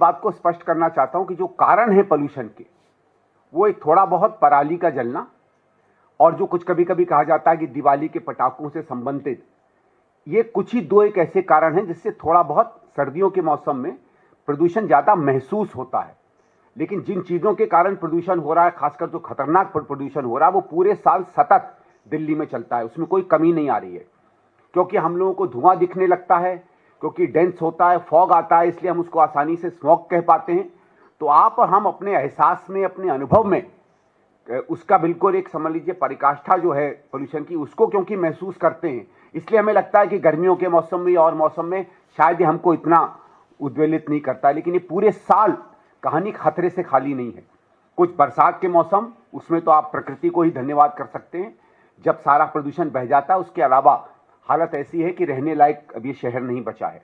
बात को स्पष्ट करना चाहता हूं कि जो कारण है पोल्यूशन के, वो एक थोड़ा बहुत पराली का जलना और जो कुछ कभी कभी कहा जाता है कि दिवाली के पटाखों से संबंधित, ये कुछ ही दो एक ऐसे कारण हैं जिससे थोड़ा बहुत सर्दियों के मौसम में प्रदूषण ज्यादा महसूस होता है। लेकिन जिन चीजों के कारण प्रदूषण हो रहा है, खासकर जो खतरनाक प्रदूषण हो रहा है, वो पूरे साल सतत दिल्ली में चलता है, उसमें कोई कमी नहीं आ रही है। क्योंकि हम लोगों को धुआं दिखने लगता है, क्योंकि डेंस होता है, फॉग आता है, इसलिए हम उसको आसानी से स्मॉग कह पाते हैं। तो आप और हम अपने एहसास में, अपने अनुभव में उसका बिल्कुल एक समझ लीजिए परिकाष्ठा जो है पोल्यूशन की, उसको क्योंकि महसूस करते हैं, इसलिए हमें लगता है कि गर्मियों के मौसम में और मौसम में शायद हमको इतना उद्वेलित नहीं करता। लेकिन ये पूरे साल कहानी खतरे से खाली नहीं है। कुछ बरसात के मौसम, उसमें तो आप प्रकृति को ही धन्यवाद कर सकते हैं, जब सारा प्रदूषण बह जाता है। उसके अलावा हालत ऐसी है कि रहने लायक अब ये शहर नहीं बचा है।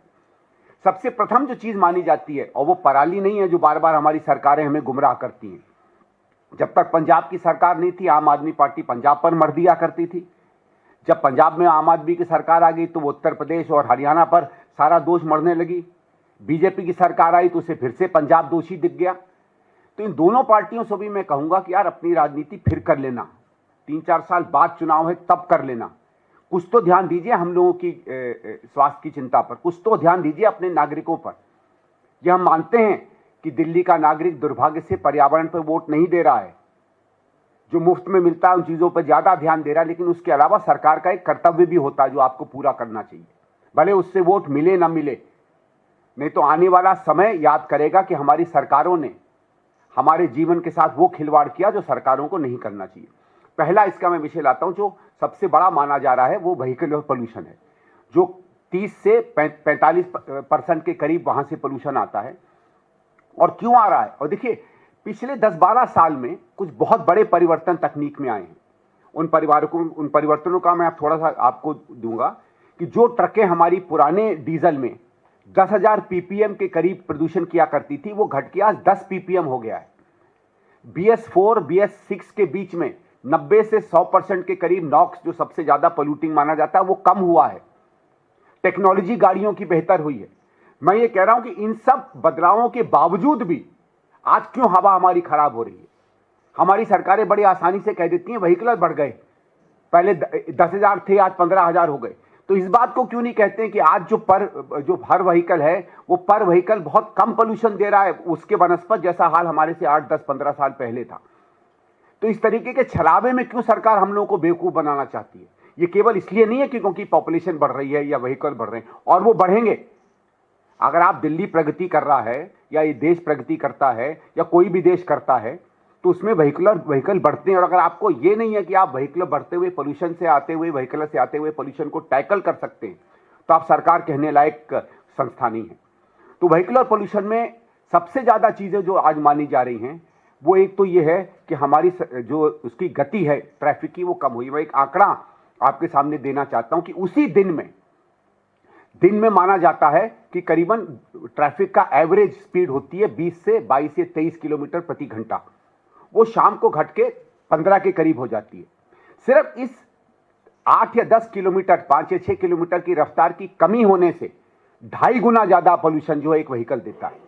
सबसे प्रथम जो चीज मानी जाती है, और वो पराली नहीं है जो बार बार हमारी सरकारें हमें गुमराह करती हैं। जब तक पंजाब की सरकार नहीं थी, आम आदमी पार्टी पंजाब पर मर दिया करती थी। जब पंजाब में आम आदमी की सरकार आ गई तो वो उत्तर प्रदेश और हरियाणा पर सारा दोष मरने लगी। बीजेपी की सरकार आई तो उसे फिर से पंजाब दोषी दिख गया। तो इन दोनों पार्टियों से भी मैं कहूंगा कि यार अपनी राजनीति फिर कर लेना, 3-4 साल बाद चुनाव है तब कर लेना। कुछ तो ध्यान दीजिए हम लोगों की स्वास्थ्य की चिंता पर, कुछ तो ध्यान दीजिए अपने नागरिकों पर। यह हम मानते हैं कि दिल्ली का नागरिक दुर्भाग्य से पर्यावरण पर वोट नहीं दे रहा है, जो मुफ्त में मिलता है उन चीजों पर ज्यादा ध्यान दे रहा है। लेकिन उसके अलावा सरकार का एक कर्तव्य भी होता है जो आपको पूरा करना चाहिए, भले उससे वोट मिले ना मिले। नहीं तो आने वाला समय याद करेगा कि हमारी सरकारों ने हमारे जीवन के साथ वो खिलवाड़ किया जो सरकारों को नहीं करना चाहिए। पहला इसका मैं विषय लाता हूं, जो सबसे बड़ा माना जा रहा है वो व्हीकल पोल्यूशन है, जो 30 से 45% के करीब वहां से पोल्यूशन आता है। और क्यों आ रहा है? और देखिए पिछले 10-12 साल में कुछ बहुत बड़े परिवर्तन तकनीक में आए हैं। उन परिवर्तनों का मैं थोड़ा सा आपको दूंगा कि जो ट्रकें हमारी पुराने डीजल में 10,000 पीपीएम के करीब प्रदूषण किया करती थी, वो घट के आज 10 पीपीएम हो गया है। BS4 BS6 के बीच में 90 से 100% के करीब नॉक्स, जो सबसे ज्यादा पोल्यूटिंग माना जाता है, वो कम हुआ है। टेक्नोलॉजी गाड़ियों की बेहतर हुई है। मैं ये कह रहा हूं कि इन सब बदलावों के बावजूद भी आज क्यों हवा हमारी खराब हो रही है? हमारी सरकारें बड़ी आसानी से कह देती हैं व्हीकल बढ़ गए, पहले 10,000 थे आज 15,000 हो गए। तो इस बात को क्यों नहीं कहते हैं कि आज जो हर व्हीकल है वो पर व्हीकल बहुत कम पोल्यूशन दे रहा है उसके बनस्पत जैसा हाल हमारे से 8, 10, 15 साल पहले था। तो इस तरीके के छलावे में क्यों सरकार हम लोगों को बेवकूफ बनाना चाहती है? ये केवल इसलिए नहीं है कि क्योंकि पॉपुलेशन बढ़ रही है या व्हीकल बढ़ रहे हैं, और वो बढ़ेंगे। अगर आप दिल्ली प्रगति कर रहा है या ये देश प्रगति करता है या कोई भी देश करता है तो उसमें व्हीकल बढ़ते हैं। और अगर आपको ये नहीं है कि आप व्हीकल बढ़ते हुए पोल्यूशन से आते हुए व्हीकल से आते हुए पोल्यूशन को टैकल कर सकते हैं, तो आप सरकार कहने लायक संस्था नहीं है। तो व्हीकल और पोल्यूशन में सबसे ज्यादा चीजें जो आज मानी जा रही हैं, वो एक तो ये है कि हमारी जो उसकी गति है ट्रैफिक की, वो कम हुई। मैं एक आंकड़ा आपके सामने देना चाहता हूं कि उसी दिन में माना जाता है कि करीबन ट्रैफिक का एवरेज स्पीड होती है 20 से 22 से 23 किलोमीटर प्रति घंटा, वो शाम को घट के 15 के करीब हो जाती है। सिर्फ इस 8 या 10 किलोमीटर, 5 या 6 किलोमीटर की रफ्तार की कमी होने से 2.5 गुना ज्यादा पोल्यूशन जो है एक व्हीकल देता है।